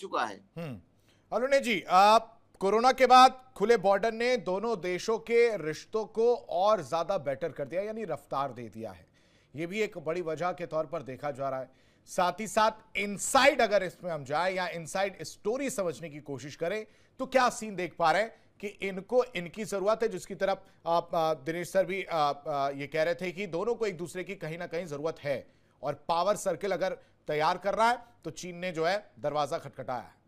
चुका है। अरुण जी, आप कोरोना के बाद खुले बॉर्डर ने दोनों देशों के रिश्तों को और ज्यादा बेटर कर दिया, यानी रफ्तार दे दिया है। यह भी एक बड़ी वजह के तौर पर देखा जा रहा है। साथ ही साथ इनसाइड अगर इसमें हम जाए या इनसाइड स्टोरी समझने की कोशिश करें तो क्या सीन देख पा रहे हैं कि इनको इनकी जरूरत है, जिसकी तरफ आप दिनेश सर भी ये कह रहे थे कि दोनों को एक दूसरे की कहीं ना कहीं जरूरत है, और पावर सर्किल अगर तैयार कर रहा है तो चीन ने जो है दरवाजा खटखटाया है।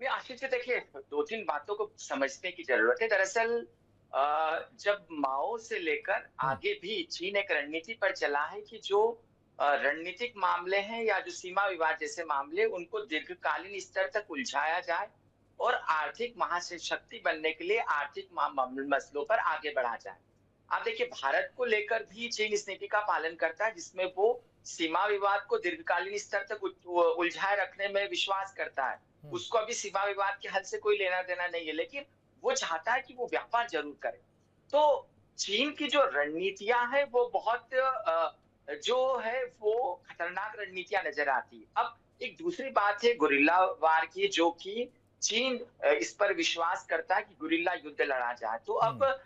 मैं आशीष जी, देखिए, दो तीन बातों को समझने की जरूरत है। दरअसल जब माओ से लेकर आगे भी चीन एक रणनीति पर चला है कि जो रणनीतिक मामले हैं या जो सीमा विवाद जैसे मामले, उनको दीर्घकालीन स्तर तक उलझाया जाए और आर्थिक महाशक्ति बनने के लिए आर्थिक मसलों पर आगे बढ़ा जाए। आप देखिए, भारत को लेकर भी चीन इस नीति का पालन करता है जिसमें वो सीमा विवाद को दीर्घकालीन स्तर तक उलझाए रखने में विश्वास करता है। उसको अभी सीमा विवाद के हल से कोई लेना देना नहीं है, लेकिन वो चाहता है कि वो व्यापार जरूर करे। तो चीन की जो रणनीतियां हैं वो बहुत जो है वो खतरनाक रणनीतियां नजर आती है। अब एक दूसरी बात है गुरिल्ला वार की, जो कि चीन इस पर विश्वास करता है कि गुरिल्ला युद्ध लड़ा जाए। तो अब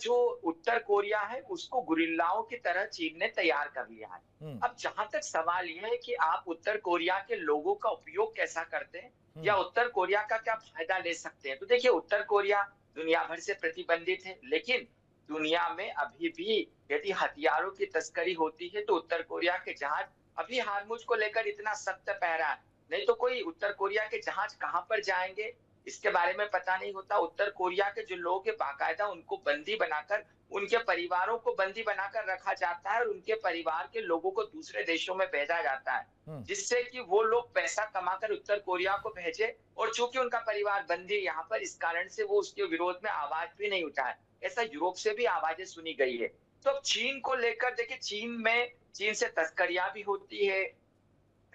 जो उत्तर कोरिया है उसको गुरिल्लाओं की तरह चीन ने तैयार कर लिया है। अब जहां तक सवाल यह है कि आप उत्तर कोरिया के लोगों का उपयोग कैसा करते हैं या उत्तर कोरिया का क्या फायदा ले सकते हैं, तो देखिए, उत्तर कोरिया दुनिया भर से प्रतिबंधित है, लेकिन दुनिया में अभी भी यदि हथियारों की तस्करी होती है तो उत्तर कोरिया के जहाज अभी हारमुज को लेकर इतना सख्त पहरा है, नहीं तो कोई उत्तर कोरिया के जहाज कहां पर जाएंगे इसके बारे में पता नहीं होता। उत्तर कोरिया के जो लोग हैं बाकायदा उनको बंदी बनाकर, उनके परिवारों को बंदी बनाकर रखा जाता है और उनके परिवार के लोगों को दूसरे देशों में भेजा जाता है, जिससे कि वो लोग पैसा कमाकर उत्तर कोरिया को भेजे। और चूंकि उनका परिवार बंदी यहाँ पर, इस कारण से वो उसके विरोध में आवाज भी नहीं उठाए। ऐसा यूरोप से भी आवाजें सुनी गई है। तो अब चीन को लेकर देखिए, चीन से तस्करियां भी होती है।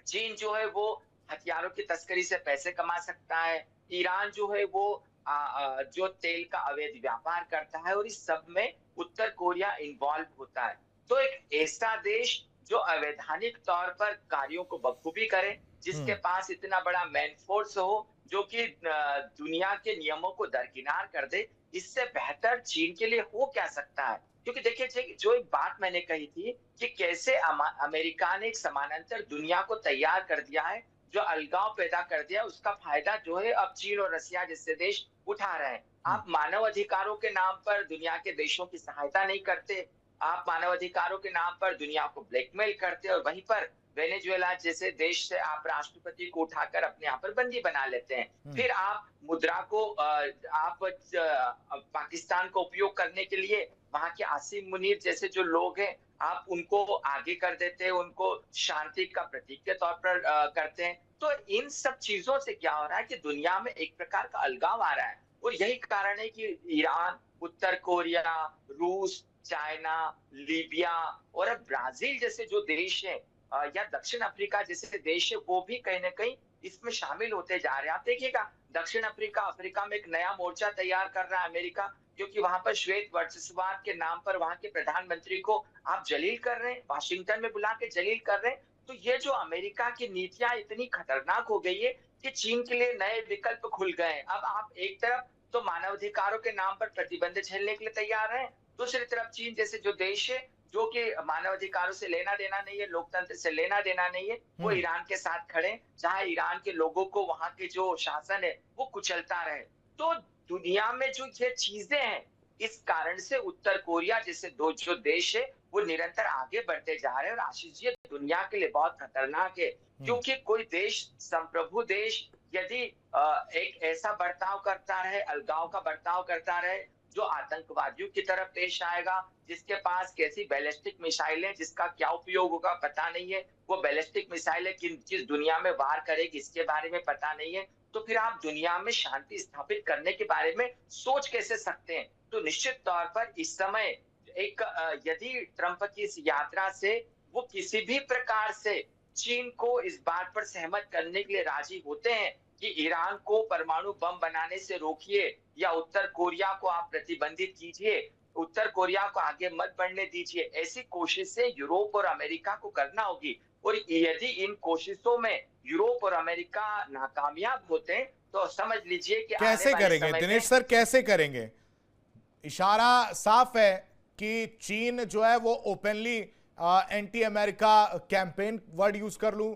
चीन जो है वो हथियारों की तस्करी से पैसे कमा सकता है। ईरान जो है वो जो तेल का अवैध व्यापार करता है, और इस सब में उत्तर कोरिया इन्वॉल्व होता है। तो एक ऐसा देश जो अवैधानिक तौर पर कार्यों को बखूबी करे, जिसके पास इतना बड़ा मैन फोर्स हो, जो कि दुनिया के नियमों को दरकिनार कर दे, इससे बेहतर चीन के लिए हो क्या सकता है। क्योंकि देखिए, जो एक बात मैंने कही थी कि कैसे अमेरिका ने एक समानांतर दुनिया को तैयार कर दिया है, जो अलगाव पैदा कर दिया, उसका फायदा जो है अब चीन और रसिया जैसे देश उठा रहे हैं। आप मानव अधिकारों के नाम पर दुनिया के देशों की सहायता नहीं करते, आप मानव अधिकारों के नाम पर दुनिया को ब्लैकमेल करते, और वहीं पर वेनेजुएला जैसे देश से आप राष्ट्रपति को उठाकर अपने यहाँ पर बंदी बना लेते हैं। फिर आप मुद्रा को आप पाकिस्तान को उपयोग करने के लिए वहां के आसिम मुनीर जैसे जो लोग हैं, आप उनको आगे कर देते हैं, उनको शांति का प्रतीक के तौर पर करते हैं। तो इन सब चीजों से क्या हो रहा है कि दुनिया में एक प्रकार का अलगाव आ रहा है, और यही कारण है कि ईरान, उत्तर कोरिया, रूस, चाइना, लीबिया और अब ब्राजील जैसे जो देश है, या दक्षिण अफ्रीका जैसे देश है, वो भी कहीं ना कहीं इसमें शामिल होते जा रहे हैं। आप देखिएगा, दक्षिण अफ्रीका में एक नया मोर्चा तैयार कर रहा है अमेरिका, क्योंकि वहां पर श्वेत वर्चस्ववाद के नाम पर वहां के प्रधानमंत्री को आप जलील कर रहे हैं, वाशिंगटन में बुला के जलील कर रहे हैं। तो ये जो अमेरिका की नीतियां इतनी खतरनाक हो गई है कि चीन के लिए नए विकल्प खुल गए हैं। अब आप एक तरफ तो मानवाधिकारों के नाम पर प्रतिबंध झेलने के लिए तैयार हैं, दूसरी तरफ चीन जैसे जो देश है, जो कि मानवाधिकारों से लेना देना नहीं है, लोकतंत्र से लेना देना नहीं है, वो ईरान के साथ खड़े, चाहे ईरान के लोगों को वहां के जो शासन है वो कुचलता रहे। तो दुनिया में जो ये चीजें हैं, इस कारण से उत्तर कोरिया जैसे दो जो देश है वो निरंतर आगे बढ़ते जा रहे हैं। और आशीष जी, दुनिया के लिए बहुत खतरनाक है, क्योंकि कोई देश, संप्रभु देश, यदि एक ऐसा बर्ताव करता रहे, अलगाव का बर्ताव करता रहे, जो आतंकवादियों की तरफ पेश आएगा, जिसके पास कैसी बैलिस्टिक मिसाइलें, जिसका क्या उपयोग होगा पता नहीं है, वो बैलिस्टिक मिसाइलें किस दुनिया में वार करेगी इसके बारे में पता नहीं है, तो फिर आप दुनिया में शांति स्थापित करने के बारे में सोच कैसे सकते हैं। तो निश्चित तौर पर इस समय एक यदि ट्रंप की इस यात्रा से वो किसी भी प्रकार से चीन को इस बात पर सहमत करने के लिए राजी होते हैं कि ईरान को परमाणु बम बनाने से रोकिए या उत्तर कोरिया को आप प्रतिबंधित कीजिए, उत्तर कोरिया को आगे मत बढ़ने दीजिए, ऐसी कोशिशें यूरोप और अमेरिका को करना होगी। और यदि इन कोशिशों में यूरोप और अमेरिका नाकामयाब होते हैं तो समझ लीजिए कि आने कैसे वाले करेंगे समय दिनेश में सर, कैसे करेंगे? इशारा साफ है कि चीन जो है वो openly anti America campaign word use कर लूं